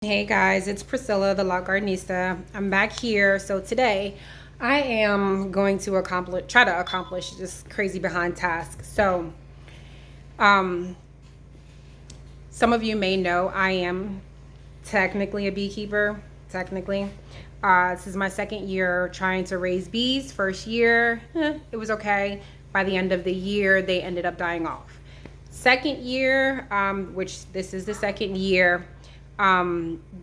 Hey guys, it's Priscilla, the La Gardenista. I'm back here. So today I am going to try to accomplish this crazy behind task. Um, some of you may know I am technically a beekeeper. Technically, this is my second year trying to raise bees. First year, it was okay. By the end of the year, they ended up dying off. Second year, which this is the second year,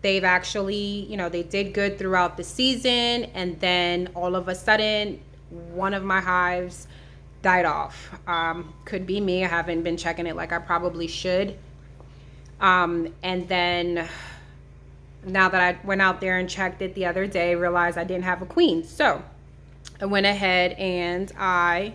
they've actually, they did good throughout the season, and then all of a sudden, one of my hives died off. Could be me. I haven't been checking it like I probably should. And then now that I went out there and checked it the other day, realized I didn't have a queen. So I went ahead and I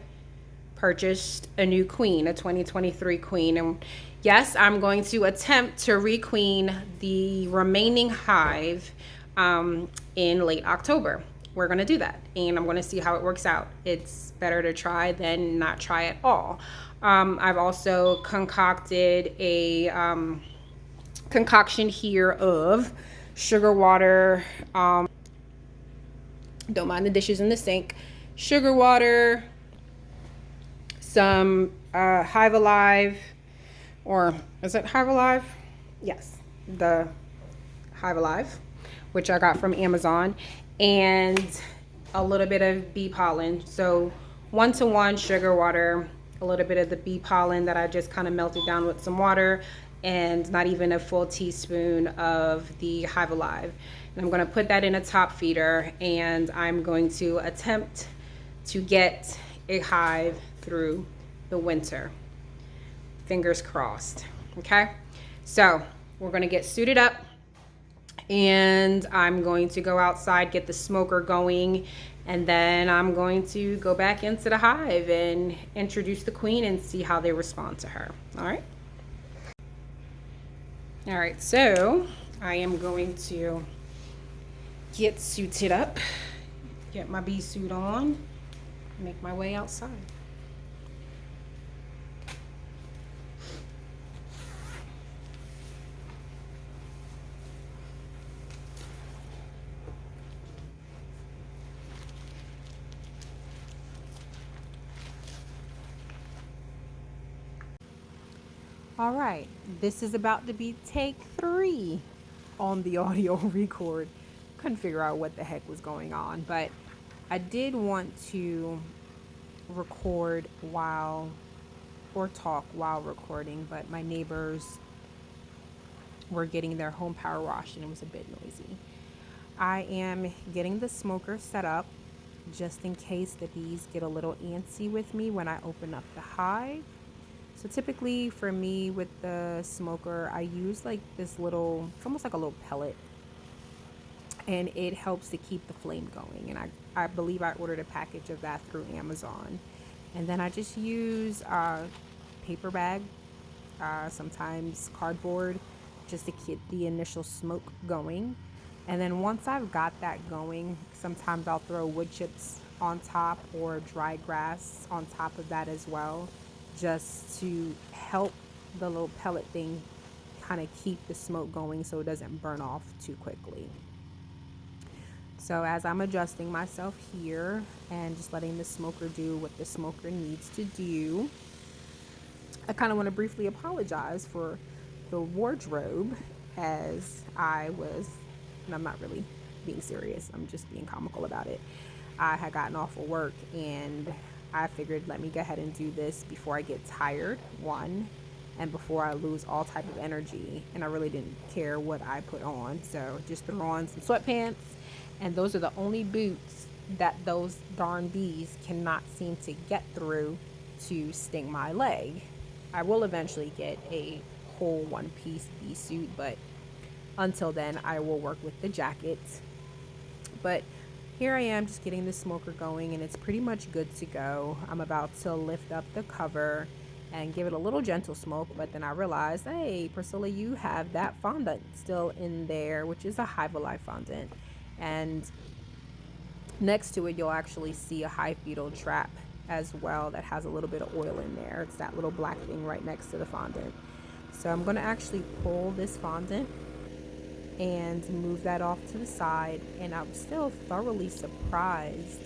purchased a new queen, a 2023 queen. And yes, I'm going to attempt to requeen the remaining hive in late October. We're going to do that, and I'm going to see how it works out. It's better to try than not try at all. I've also concocted a concoction here of sugar water. Don't mind the dishes in the sink. Sugar water, some Hive Alive, or is it Hive Alive? Yes, the Hive Alive, which I got from Amazon, and a little bit of bee pollen. So 1-to-1 sugar water, a little bit of the bee pollen that I just kind of melted down with some water, and not even a full teaspoon of the Hive Alive. And I'm going to put that in a top feeder, and I'm going to attempt to get a hive through the winter. Fingers crossed. Okay, so we're going to get suited up, and I'm going to go outside, get the smoker going, and then I'm going to go back into the hive and introduce the queen and see how they respond to her. All right, so I am going to get suited up, get my bee suit on, make my way outside. All right, this is about to be take 3 on the audio record. Couldn't figure out what the heck was going on, but I did want to record or talk while recording, but my neighbors were getting their home power washed and it was a bit noisy. I am getting the smoker set up just in case the bees get a little antsy with me when I open up the hive. So typically for me with the smoker, I use like this little, it's almost like a little pellet, and it helps to keep the flame going. And I believe I ordered a package of that through Amazon. And then I just use paper bag, sometimes cardboard, just to get the initial smoke going. And then once I've got that going, sometimes I'll throw wood chips on top or dry grass on top of that as well, just to help the little pellet thing kind of keep the smoke going so it doesn't burn off too quickly. So as I'm adjusting myself here and just letting the smoker do what the smoker needs to do, I kind of want to briefly apologize for the wardrobe, as I was, and I'm not really being serious, I'm just being comical about it. I had gotten off of work and I figured, let me go ahead and do this before I get tired, one, and before I lose all type of energy. And I really didn't care what I put on, so just threw on some sweatpants, and those are the only boots that those darn bees cannot seem to get through to sting my leg. I will eventually get a whole one-piece bee suit, but until then I will work with the jackets. But here I am just getting the smoker going, and it's pretty much good to go. I'm about to lift up the cover and give it a little gentle smoke, but then I realized, hey, Priscilla, you have that fondant still in there, which is a Hive Alive fondant. And next to it, you'll actually see a hive beetle trap as well that has a little bit of oil in there. It's that little black thing right next to the fondant. So I'm going to actually pull this fondant and move that off to the side. And I'm still thoroughly surprised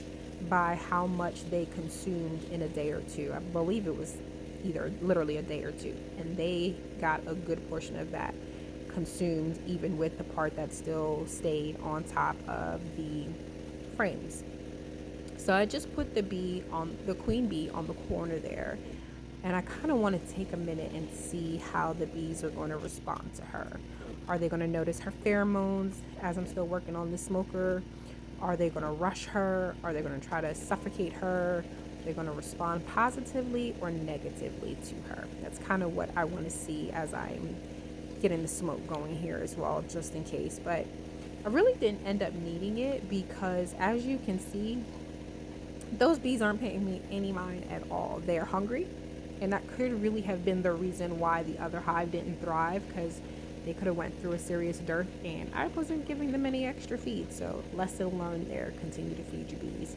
by how much they consumed in a day or two. I believe it was either literally a day or two, and they got a good portion of that consumed, even with the part that still stayed on top of the frames. So I just put the queen bee on the corner there, and I kind of want to take a minute and see how the bees are going to respond to her. Are they going to notice her pheromones as I'm still working on the smoker? Are they going to rush her? Are they going to try to suffocate her? They're going to respond positively or negatively to her. That's kind of what I want to see as I'm getting the smoke going here as well, just in case. But I really didn't end up needing it because, as you can see, those bees aren't paying me any mind at all. They are hungry, and that could really have been the reason why the other hive didn't thrive, because they could have went through a serious dearth and I wasn't giving them any extra feed. So lesson learned there, continue to feed your bees.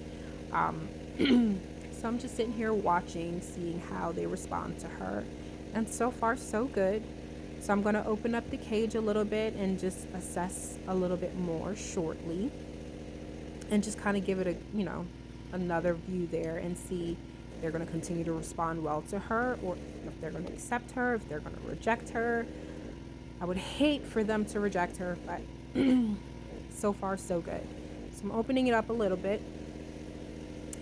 So I'm just sitting here watching, seeing how they respond to her, and so far so good. So I'm going to open up the cage a little bit and just assess a little bit more shortly, and just kind of give it a, another view there and see if they're going to continue to respond well to her, or if they're going to accept her, if they're going to reject her. I would hate for them to reject her, but so far so good. So I'm opening it up a little bit,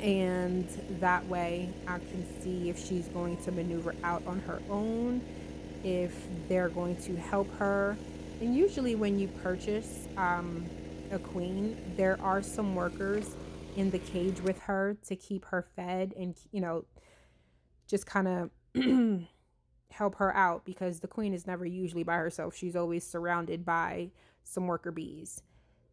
and that way I can see if she's going to maneuver out on her own, if they're going to help her. And usually when you purchase a queen, there are some workers in the cage with her to keep her fed and, just kind of help her out, because the queen is never usually by herself. She's always surrounded by some worker bees.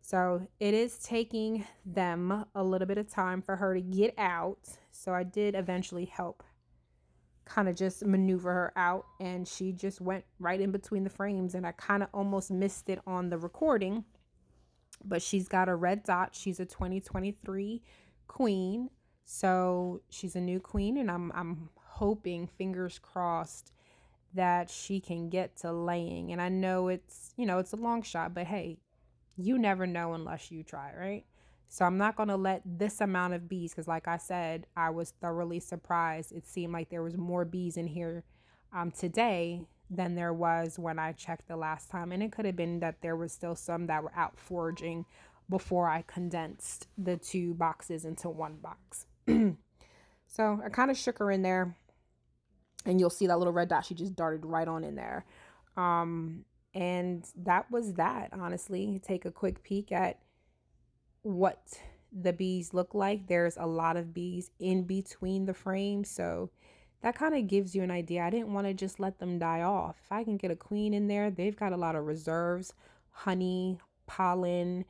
So it is taking them a little bit of time for her to get out. So I did eventually help kind of just maneuver her out, and she just went right in between the frames, and I kind of almost missed it on the recording, but she's got a red dot. She's a 2023 queen. So she's a new queen, and I'm hoping, fingers crossed, that she can get to laying. And I know it's a long shot, but hey, you never know unless you try, right? So I'm not going to let this amount of bees, because like I said, I was thoroughly surprised. It seemed like there was more bees in here today than there was when I checked the last time. And it could have been that there was still some that were out foraging before I condensed the 2 boxes into 1 box. So I kind of shook her in there, and you'll see that little red dot. She just darted right on in there. And that was that, honestly. Take a quick peek at what the bees look like. There's a lot of bees in between the frames, so that kind of gives you an idea. I didn't want to just let them die off. If I can get a queen in there, they've got a lot of reserves, honey, pollen,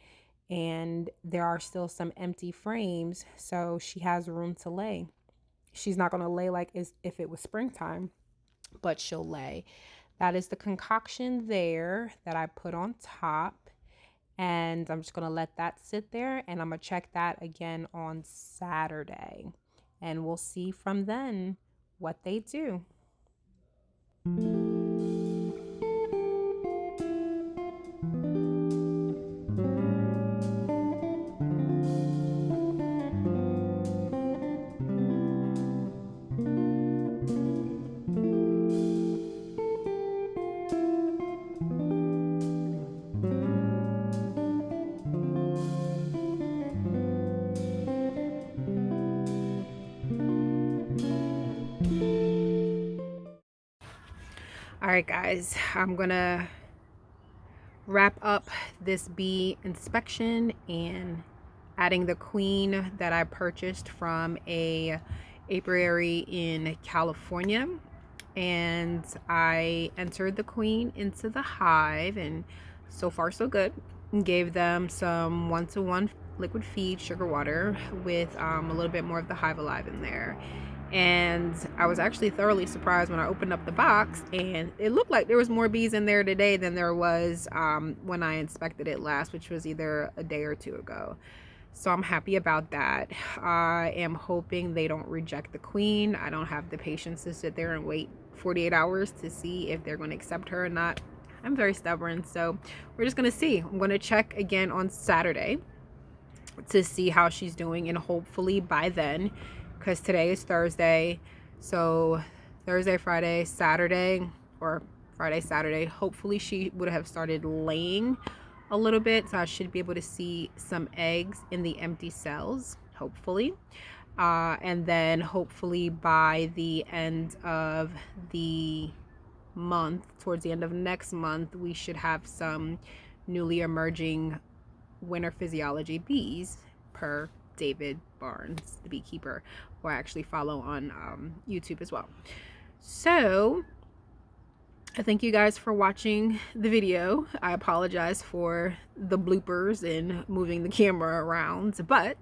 and there are still some empty frames, so she has room to lay. She's not going to lay like as if it was springtime, but she'll lay. That is the concoction there that I put on top. And I'm just going to let that sit there, and I'm going to check that again on Saturday. And we'll see from then what they do. All right, guys, I'm going to wrap up this bee inspection and adding the queen that I purchased from a apiary in California. And I entered the queen into the hive, and so far so good. Gave them some 1-to-1 liquid feed, sugar water, with a little bit more of the Hive Alive in there. And I was actually thoroughly surprised when I opened up the box, and it looked like there was more bees in there today than there was when I inspected it last, which was either a day or 2 ago. So I'm happy about that. I am hoping they don't reject the queen. I don't have the patience to sit there and wait 48 hours to see if they're going to accept her or not. I'm very stubborn, so we're just gonna see. I'm gonna check again on Saturday to see how she's doing, and hopefully by then, because today is Thursday, so Thursday, Friday, Saturday, or Friday, Saturday, hopefully she would have started laying a little bit, so I should be able to see some eggs in the empty cells, hopefully. And then hopefully by the end of the month, towards the end of next month, we should have some newly emerging winter physiology bees, per David Barnes, the beekeeper, who I actually follow on YouTube as well. So I thank you guys for watching the video. I apologize for the bloopers and moving the camera around, but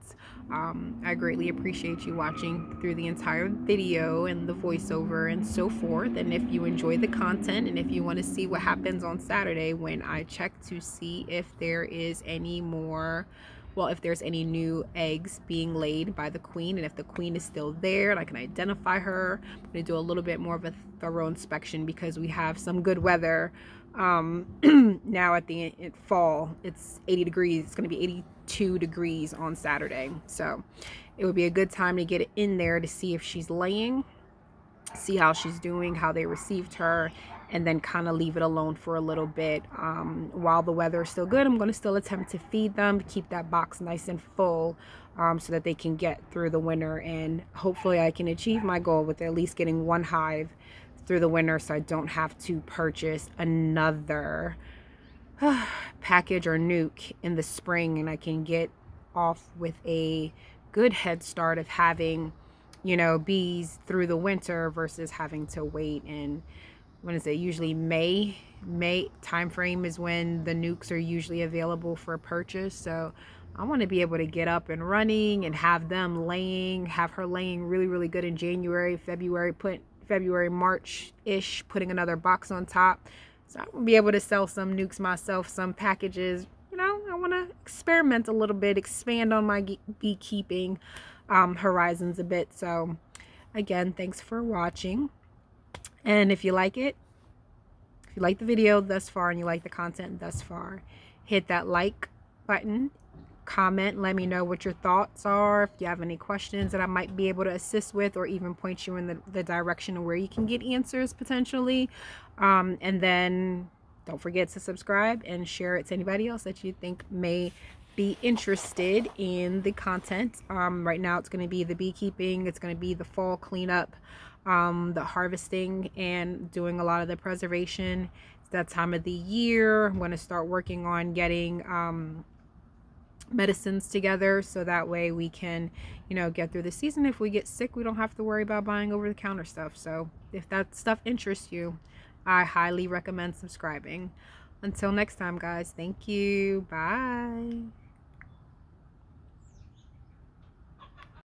I greatly appreciate you watching through the entire video and the voiceover and so forth. And if you enjoy the content, and if you want to see what happens on Saturday when I check to see if there is any more, well, if there's any new eggs being laid by the queen, and if the queen is still there and I can identify her, I'm going to do a little bit more of a thorough inspection because we have some good weather. Now at the fall, it's 80 degrees. It's going to be 82 degrees on Saturday. So it would be a good time to get in there to see if she's laying, see how she's doing, how they received her, and then kind of leave it alone for a little bit. While the weather is still good, I'm going to still attempt to feed them to keep that box nice and full, so that they can get through the winter, and hopefully I can achieve my goal with at least getting one hive through the winter, so I don't have to purchase another package or nuke in the spring, and I can get off with a good head start of having, you know, bees through the winter versus having to wait. And when is it, usually May time frame is when the nukes are usually available for purchase. So I want to be able to get up and running and have them laying, have her laying really good in January, February, March-ish, putting another box on top. So I will be able to sell some nukes myself, some packages. You know, I want to experiment a little bit, expand on my beekeeping horizons a bit. So again, thanks for watching. And if you like it, if you like the video thus far and you like the content thus far, hit that like button, comment, let me know what your thoughts are. If you have any questions that I might be able to assist with, or even point you in the direction of where you can get answers potentially. And then don't forget to subscribe and share it to anybody else that you think may be interested in the content. Right now it's going to be the beekeeping, it's going to be the fall cleanup, the harvesting, and doing a lot of the preservation. It's that time of the year. I'm going to start working on getting medicines together, so that way we can, you know, get through the season. If we get sick, we don't have to worry about buying over the counter stuff. So if that stuff interests you, I highly recommend subscribing. Until next time, guys, thank you. Bye.